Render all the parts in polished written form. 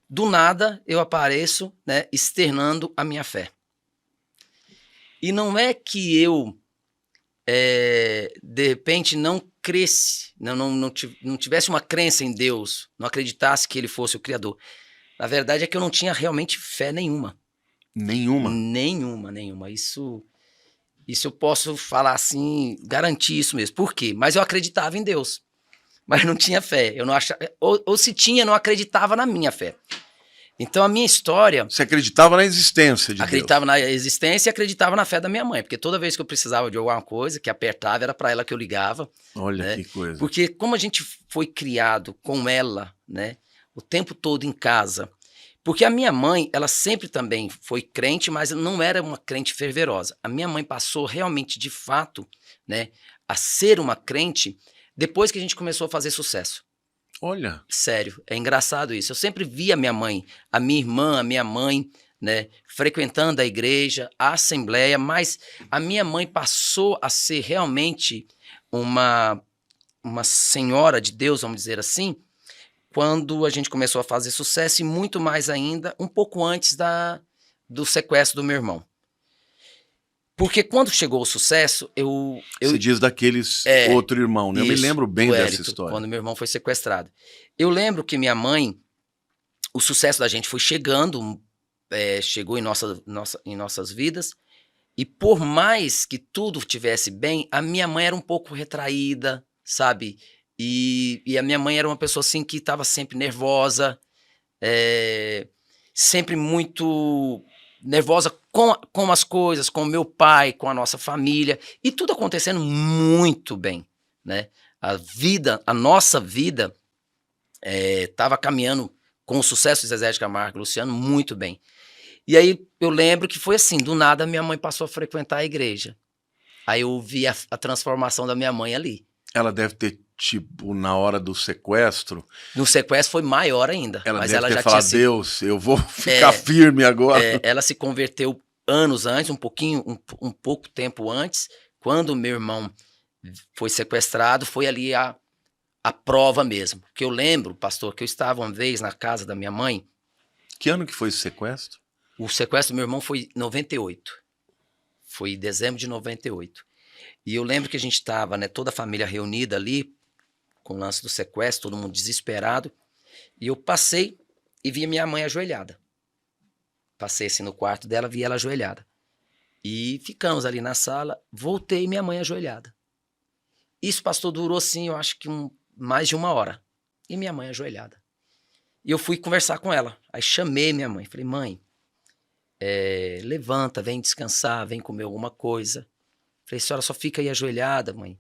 do nada eu apareço, né, externando a minha fé. E não é que eu, de repente, não cresce, não tivesse uma crença em Deus, não acreditasse que ele fosse o Criador. Na verdade é que eu não tinha realmente fé nenhuma. Nenhuma? Nenhuma. Isso eu posso falar assim, garantir isso mesmo. Por quê? Mas eu acreditava em Deus, mas não tinha fé. Eu não achava, ou se tinha, não acreditava na minha fé. Então a minha história... Você acreditava na existência de Acreditava Deus? na existência e acreditava na fé da minha mãe, porque toda vez que eu precisava de alguma coisa, que apertava, era para ela que eu ligava. Olha, né? que coisa. Porque como a gente foi criado com ela, né, o tempo todo em casa, porque a minha mãe, ela sempre também foi crente, mas não era uma crente fervorosa. A minha mãe passou realmente, de fato, né, a ser uma crente depois que a gente começou a fazer sucesso. Olha. Sério, é engraçado isso. Eu sempre via minha mãe, a minha irmã, a minha mãe, né, frequentando a igreja, a assembleia, mas a minha mãe passou a ser realmente uma senhora de Deus, vamos dizer assim, quando a gente começou a fazer sucesso e muito mais ainda, um pouco antes do sequestro do meu irmão. Porque quando chegou o sucesso, Você diz daqueles outro irmão, né? Eu me lembro bem dessa história. Quando meu irmão foi sequestrado. Eu lembro que minha mãe, o sucesso da gente foi chegando, chegou em nossas vidas, e por mais que tudo estivesse bem, a minha mãe era um pouco retraída, sabe? E a minha mãe era uma pessoa assim que estava sempre nervosa, sempre muito nervosa com as coisas, com o meu pai, com a nossa família, e tudo acontecendo muito bem, né? A nossa vida estava caminhando com o sucesso de Zezé de Camargo e Luciano muito bem. E aí eu lembro que foi assim, do nada minha mãe passou a frequentar a igreja. Aí eu vi a transformação da minha mãe ali. Ela deve ter, tipo, na hora do sequestro... No sequestro foi maior ainda. Ela mas deve ela ter já falado, tinha Deus, eu vou ficar firme agora. Ela se converteu anos antes, um pouco tempo antes, quando meu irmão foi sequestrado, foi ali a prova mesmo. Que eu lembro, pastor, que eu estava uma vez na casa da minha mãe. Que ano que foi esse sequestro? O sequestro do meu irmão foi em 98. Foi em dezembro de 98. E eu lembro que a gente estava, né, toda a família reunida ali, com o lance do sequestro, todo mundo desesperado. E eu passei e vi minha mãe ajoelhada. Passei assim no quarto dela, vi ela ajoelhada. E ficamos ali na sala, voltei e minha mãe ajoelhada. Isso, pastor, durou assim, eu acho que mais de 1 hora. E minha mãe ajoelhada. E eu fui conversar com ela. Aí chamei minha mãe, falei, mãe, levanta, vem descansar, vem comer alguma coisa. Falei, senhora só fica aí ajoelhada, mãe.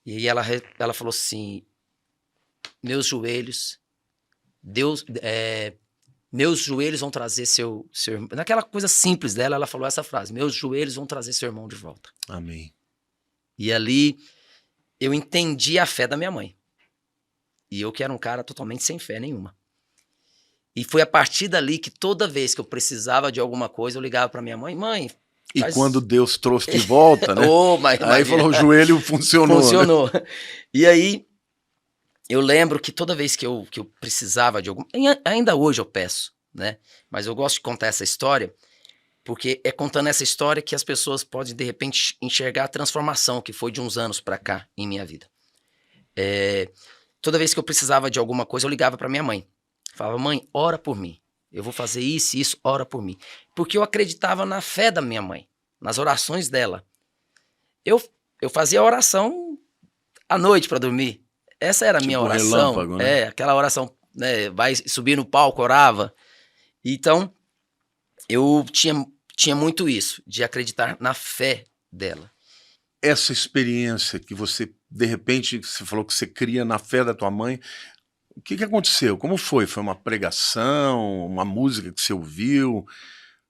E aí ela falou assim, meus joelhos, meus joelhos vão trazer seu irmão. Naquela coisa simples dela, ela falou essa frase, meus joelhos vão trazer seu irmão de volta. Amém. E ali eu entendi a fé da minha mãe. E eu que era um cara totalmente sem fé nenhuma. E foi a partir dali que toda vez que eu precisava de alguma coisa, eu ligava para minha mãe, mãe... E quando Deus trouxe de volta, né? Aí falou, o joelho funcionou. Funcionou. Né? E aí, eu lembro que toda vez que eu precisava de algum... Ainda hoje eu peço, né? Mas eu gosto de contar essa história, porque é contando essa história que as pessoas podem, de repente, enxergar a transformação que foi de uns anos para cá em minha vida. Toda vez que eu precisava de alguma coisa, eu ligava para minha mãe. Falava, mãe, ora por mim. Eu vou fazer isso e isso, ora por mim. Porque eu acreditava na fé da minha mãe, nas orações dela. Eu fazia oração à noite para dormir. Essa era a minha oração. Relâmpago, né? Aquela oração, né? Vai subir no palco, orava. Então, eu tinha muito isso, de acreditar na fé dela. Essa experiência que você, de repente, você falou que você cria na fé da tua mãe... O que aconteceu? Como foi? Foi uma pregação, uma música que você ouviu? O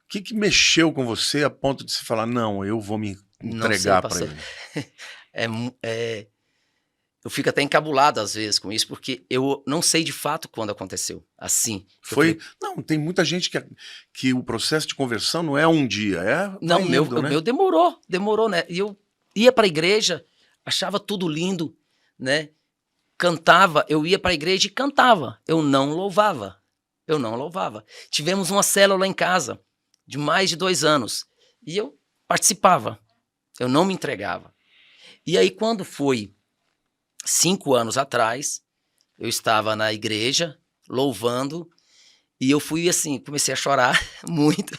que mexeu com você a ponto de você falar, não, eu vou me entregar para ele? Eu fico até encabulado às vezes com isso, porque eu não sei de fato quando aconteceu, assim. Não, tem muita gente que o processo de conversão não é um dia, Não, o meu demorou, né? E eu ia para a igreja, achava tudo lindo, né? Cantava, eu ia para a igreja e cantava, eu não louvava. eu não louvava. Tivemos uma célula lá em casa, de mais de 2 anos, e eu participava, eu não me entregava. E aí, quando foi 5 anos atrás, eu estava na igreja, louvando, e eu fui assim, comecei a chorar muito,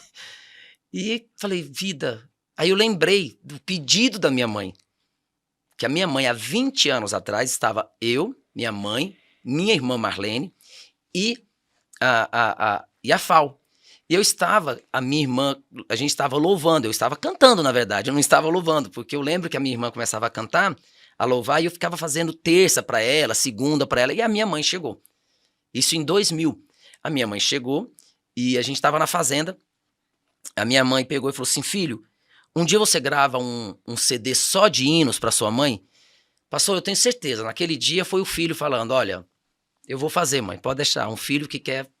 e falei, vida... Aí eu lembrei do pedido da minha mãe, que a minha mãe, há 20 anos atrás, estava eu, minha mãe, minha irmã Marlene e a Fal. E eu estava, a minha irmã, a gente estava louvando, eu estava cantando, na verdade, eu não estava louvando, porque eu lembro que a minha irmã começava a cantar, a louvar, e eu ficava fazendo terça para ela, segunda para ela, e a minha mãe chegou. Isso em 2000. A minha mãe chegou e a gente estava na fazenda, a minha mãe pegou e falou assim, filho, um dia você grava um CD só de hinos para sua mãe? Pastor, eu tenho certeza, naquele dia foi o filho falando, olha, eu vou fazer, mãe, pode deixar, um filho que quer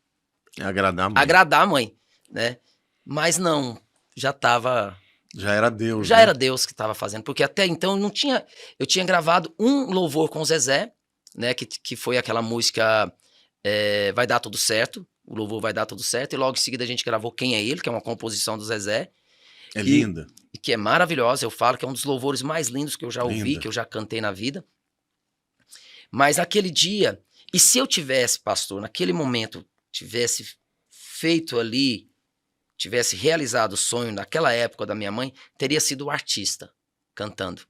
agradar a mãe, né? Mas não, já estava... Já era Deus, Já né? era Deus que estava fazendo, porque até então não tinha... Eu tinha gravado um louvor com o Zezé, né? Que foi aquela música Vai Dar Tudo Certo, o louvor Vai Dar Tudo Certo, e logo em seguida a gente gravou Quem é Ele, que é uma composição do Zezé. É linda. E que é maravilhosa, eu falo que é um dos louvores mais lindos que eu já ouvi, que eu já cantei na vida. Mas naquele dia, e se eu tivesse, pastor, naquele momento, tivesse feito ali, tivesse realizado o sonho naquela época da minha mãe, teria sido o artista cantando.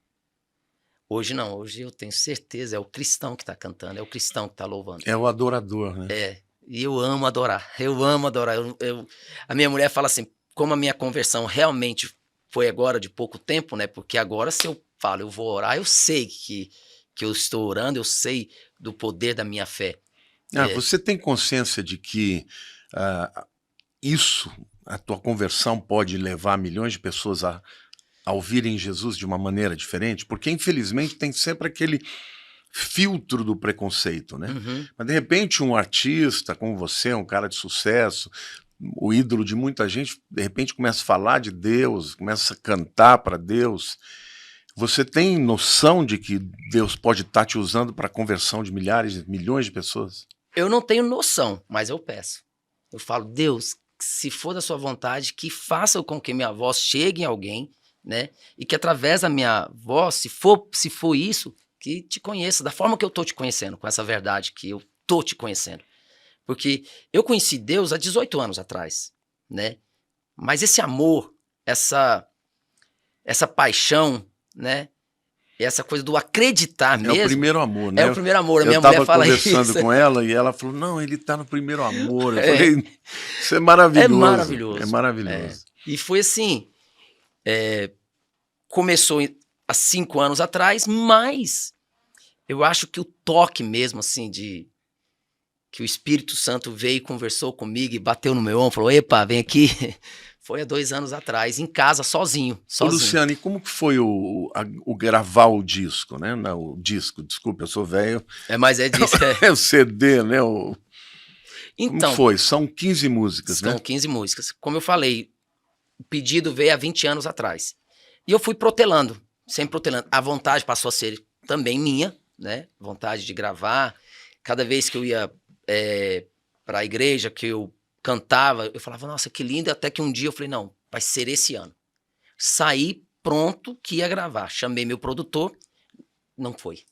Hoje não, hoje eu tenho certeza, é o cristão que está cantando, é o cristão que está louvando. É o adorador, né? E eu amo adorar, eu amo adorar. A minha mulher fala assim, como a minha conversão realmente foi agora de pouco tempo, né? Porque agora se eu falo, eu vou orar, eu sei que eu estou orando, eu sei do poder da minha fé. Você tem consciência de que a tua conversão pode levar milhões de pessoas a ouvirem Jesus de uma maneira diferente? Porque, infelizmente, tem sempre aquele filtro do preconceito, né? Uhum. Mas, de repente, um artista como você, um cara de sucesso, o ídolo de muita gente, de repente começa a falar de Deus, começa a cantar para Deus. Você tem noção de que Deus pode estar te usando para a conversão de milhões de pessoas? Eu não tenho noção, mas eu peço. Eu falo, Deus, se for da sua vontade, que faça com que minha voz chegue em alguém, né? E que através da minha voz, se for isso, que te conheça da forma que eu tô te conhecendo, com essa verdade que eu tô te conhecendo. Porque eu conheci Deus há 18 anos atrás, né? Mas esse amor, essa paixão, né? Essa coisa do acreditar mesmo... É o primeiro amor, né? É o primeiro amor, a minha mulher fala isso. Eu estava conversando com ela e ela falou, não, ele está no primeiro amor. Eu falei, isso é maravilhoso. É maravilhoso. É maravilhoso. E foi assim, começou há 5 anos atrás, mas eu acho que o toque mesmo, assim, que o Espírito Santo veio e conversou comigo e bateu no meu ombro, falou, epa, vem aqui, foi há 2 anos atrás, em casa, sozinho. Ô, Luciano, e como que foi o gravar o disco, né? Não, o disco, desculpa, eu sou velho. Mas é disso. É o CD, né? Então, como foi? São 15 músicas, né? São 15 músicas. Como eu falei, o pedido veio há 20 anos atrás. E eu fui protelando, sempre protelando. A vontade passou a ser também minha, né? Vontade de gravar. Cada vez que eu ia para a igreja, que eu cantava, eu falava, nossa, que lindo. Até que um dia eu falei, não, vai ser esse ano. Saí pronto que ia gravar. Chamei meu produtor, não foi.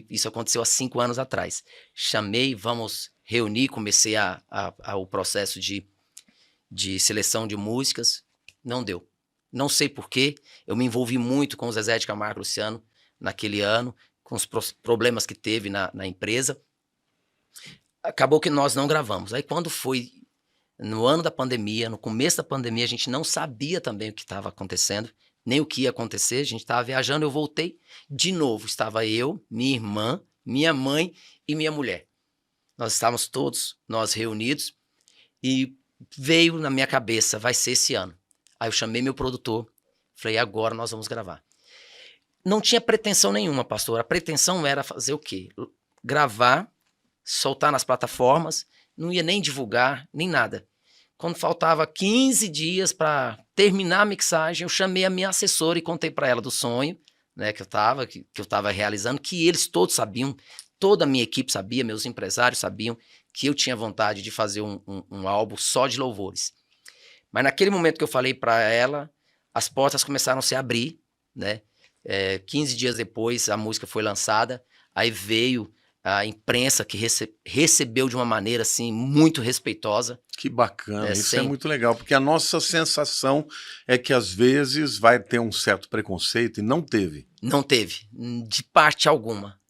Isso aconteceu há 5 anos atrás. Chamei, vamos reunir, comecei o processo de seleção de músicas. Não deu. Não sei porquê. Eu me envolvi muito com o Zezé de Camargo e Luciano naquele ano, com os problemas que teve na empresa. Acabou que nós não gravamos. Aí quando foi no ano da pandemia, no começo da pandemia, a gente não sabia também o que estava acontecendo, nem o que ia acontecer. A gente estava viajando, eu voltei de novo. Estava eu, minha irmã, minha mãe e minha mulher. Nós estávamos todos, nós reunidos, e veio na minha cabeça, vai ser esse ano. Aí eu chamei meu produtor, falei, agora nós vamos gravar. Não tinha pretensão nenhuma, pastor. A pretensão era fazer o quê? Gravar, soltar nas plataformas, não ia nem divulgar, nem nada. Quando faltava 15 dias para terminar a mixagem, eu chamei a minha assessora e contei para ela do sonho, né, que eu estava realizando, que eles todos sabiam, toda a minha equipe sabia, meus empresários sabiam que eu tinha vontade de fazer um álbum só de louvores. Mas naquele momento que eu falei para ela, as portas começaram a se abrir, né? 15 dias depois a música foi lançada, aí veio a imprensa que recebeu de uma maneira assim muito respeitosa. Que bacana, isso é muito legal, porque a nossa sensação é que às vezes vai ter um certo preconceito e não teve. Não teve, de parte alguma.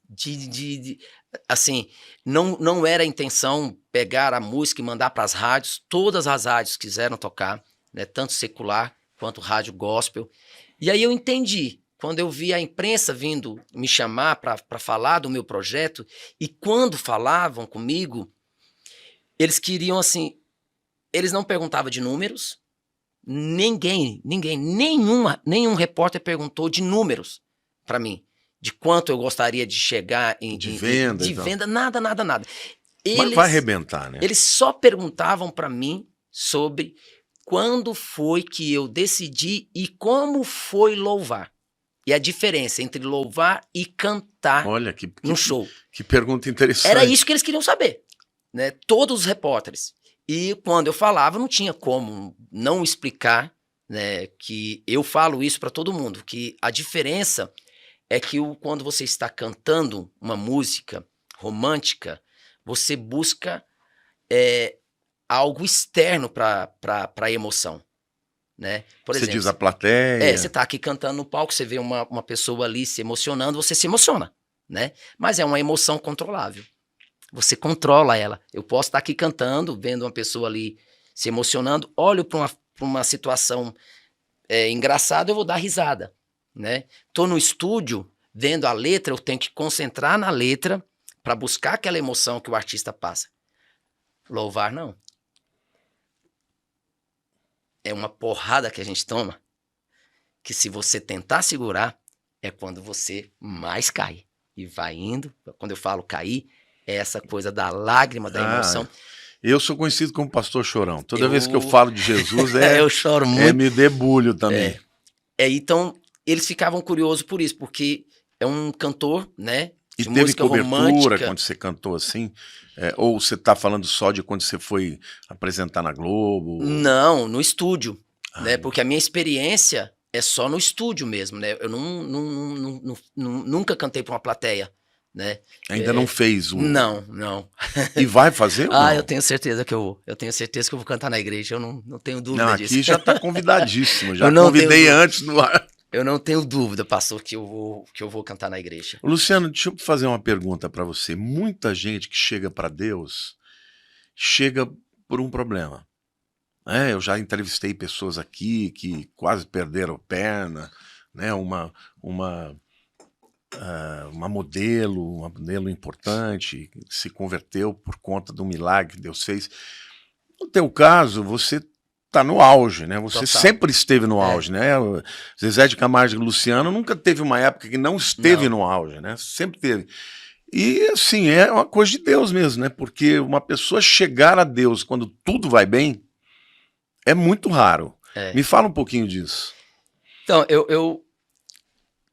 Assim, não era a intenção pegar a música e mandar para as rádios. Todas as rádios quiseram tocar, né, tanto secular quanto rádio gospel. E aí eu entendi, quando eu vi a imprensa vindo me chamar para falar do meu projeto, e quando falavam comigo, eles queriam assim, eles não perguntavam de números, nenhum repórter perguntou de números para mim, de quanto eu gostaria de chegar de venda, de venda, nada. Mas vai arrebentar, né? Eles só perguntavam para mim sobre quando foi que eu decidi e como foi louvar. E a diferença entre louvar e cantar no show. Que pergunta interessante. Era isso que eles queriam saber, né? Todos os repórteres. E quando eu falava, não tinha como não explicar, né, que eu falo isso para todo mundo, que a diferença é que quando você está cantando uma música romântica, você busca algo externo para a emoção. Né? Por exemplo, você diz a plateia. Você está aqui cantando no palco, você vê uma pessoa ali se emocionando, você se emociona, né? Mas é uma emoção controlável. Você controla ela. Eu posso estar aqui cantando, vendo uma pessoa ali se emocionando, olho para uma situação engraçada, eu vou dar risada, né? Tô no estúdio, vendo a letra, eu tenho que concentrar na letra para buscar aquela emoção que o artista passa. Louvar, não. É uma porrada que a gente toma, que se você tentar segurar, é quando você mais cai. E vai indo, quando eu falo cair, é essa coisa da lágrima, da emoção. Eu sou conhecido como pastor chorão. Toda vez que eu falo de Jesus, eu choro muito. Me debulho também. Então, eles ficavam curiosos por isso, porque é um cantor, né? E teve cobertura romântica. Quando você cantou assim? Ou você está falando só de quando você foi apresentar na Globo? Não, no estúdio, né? Porque a minha experiência é só no estúdio mesmo, né? Eu nunca cantei para uma plateia, né? Ainda não fez um? Não. E vai fazer ou não? Eu tenho certeza que eu vou. Eu tenho certeza que eu vou cantar na igreja, eu não tenho dúvida disso. Aqui já está convidadíssimo, já convidei antes no ar. Eu não tenho dúvida, pastor, que eu vou cantar na igreja. Luciano, deixa eu fazer uma pergunta para você. Muita gente que chega para Deus, chega por um problema. Eu já entrevistei pessoas aqui que quase perderam a perna, né? Uma modelo importante que se converteu por conta do milagre que Deus fez. No teu caso, você está no auge, né? Você sempre esteve no auge, né? O Zezé de Camargo e Luciano nunca teve uma época que não esteve no auge, né? Sempre teve. E assim, é uma coisa de Deus mesmo, né? Porque uma pessoa chegar a Deus quando tudo vai bem é muito raro. Me fala um pouquinho disso. Então,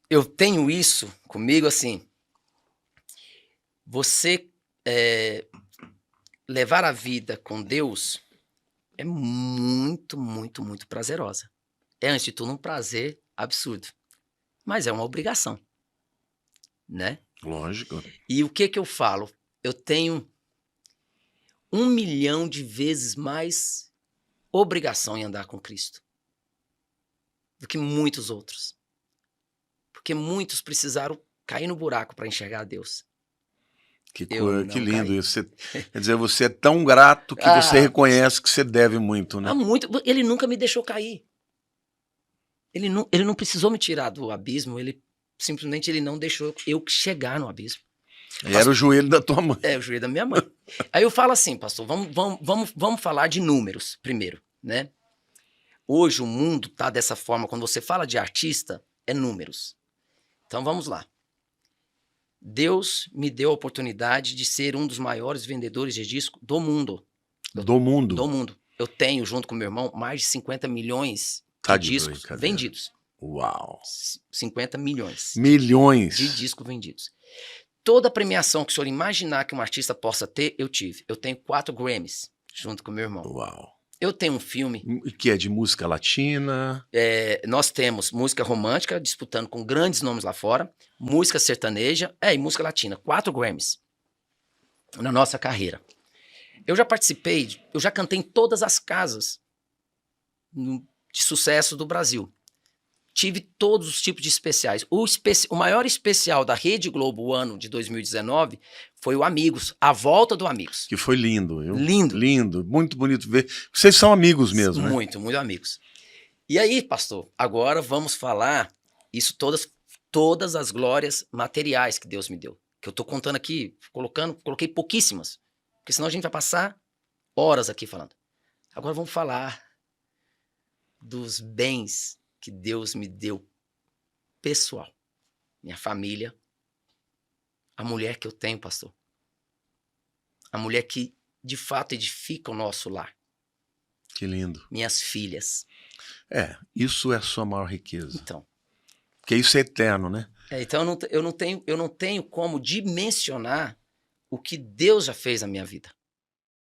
eu tenho isso comigo assim. Você levar a vida com Deus é muito, muito, muito prazerosa. É, antes de tudo, um prazer absurdo. Mas é uma obrigação, né? Lógico. E o que eu falo? Eu tenho 1 milhão de vezes mais obrigação em andar com Cristo do que muitos outros. Porque muitos precisaram cair no buraco para enxergar Deus. Que lindo isso. Quer dizer, você é tão grato que você reconhece que você deve muito, né? Muito. Ele nunca me deixou cair. Ele não precisou me tirar do abismo, simplesmente ele não deixou eu chegar no abismo. Era o joelho da tua mãe. O joelho da minha mãe. Aí eu falo assim, pastor, vamos falar de números primeiro, né? Hoje o mundo tá dessa forma, quando você fala de artista, é números. Então vamos lá. Deus me deu a oportunidade de ser um dos maiores vendedores de disco do mundo. Do mundo? Do mundo. Eu tenho, junto com meu irmão, mais de 50 milhões de discos vendidos. Uau! 50 milhões. Milhões? De discos vendidos. toda a premiação que o senhor imaginar que um artista possa ter, eu tive. Eu tenho 4 Grammys, junto com meu irmão. Uau. Eu tenho um filme, E que é de música latina. nós temos música romântica, disputando com grandes nomes lá fora, música sertaneja, e música latina. 4 Grammys na nossa carreira. Eu já participei, eu já cantei em todas as casas de sucesso do Brasil. Tive todos os tipos de especiais. O maior especial da Rede Globo, o ano de 2019, foi o Amigos, a volta do Amigos. Que foi lindo, viu? Lindo. Lindo, muito bonito ver. Vocês são amigos mesmo, né? Muito, muito amigos. E aí, pastor, agora vamos falar isso todas as glórias materiais que Deus me deu. Que eu tô contando aqui, coloquei pouquíssimas. Porque senão a gente vai passar horas aqui falando. Agora vamos falar dos bens que Deus me deu pessoal. Minha família, a mulher que eu tenho, pastor. A mulher que, de fato, edifica o nosso lar. Que lindo. Minhas filhas. Isso é a sua maior riqueza. Então. Porque isso é eterno, né? Então eu não tenho como dimensionar o que Deus já fez na minha vida.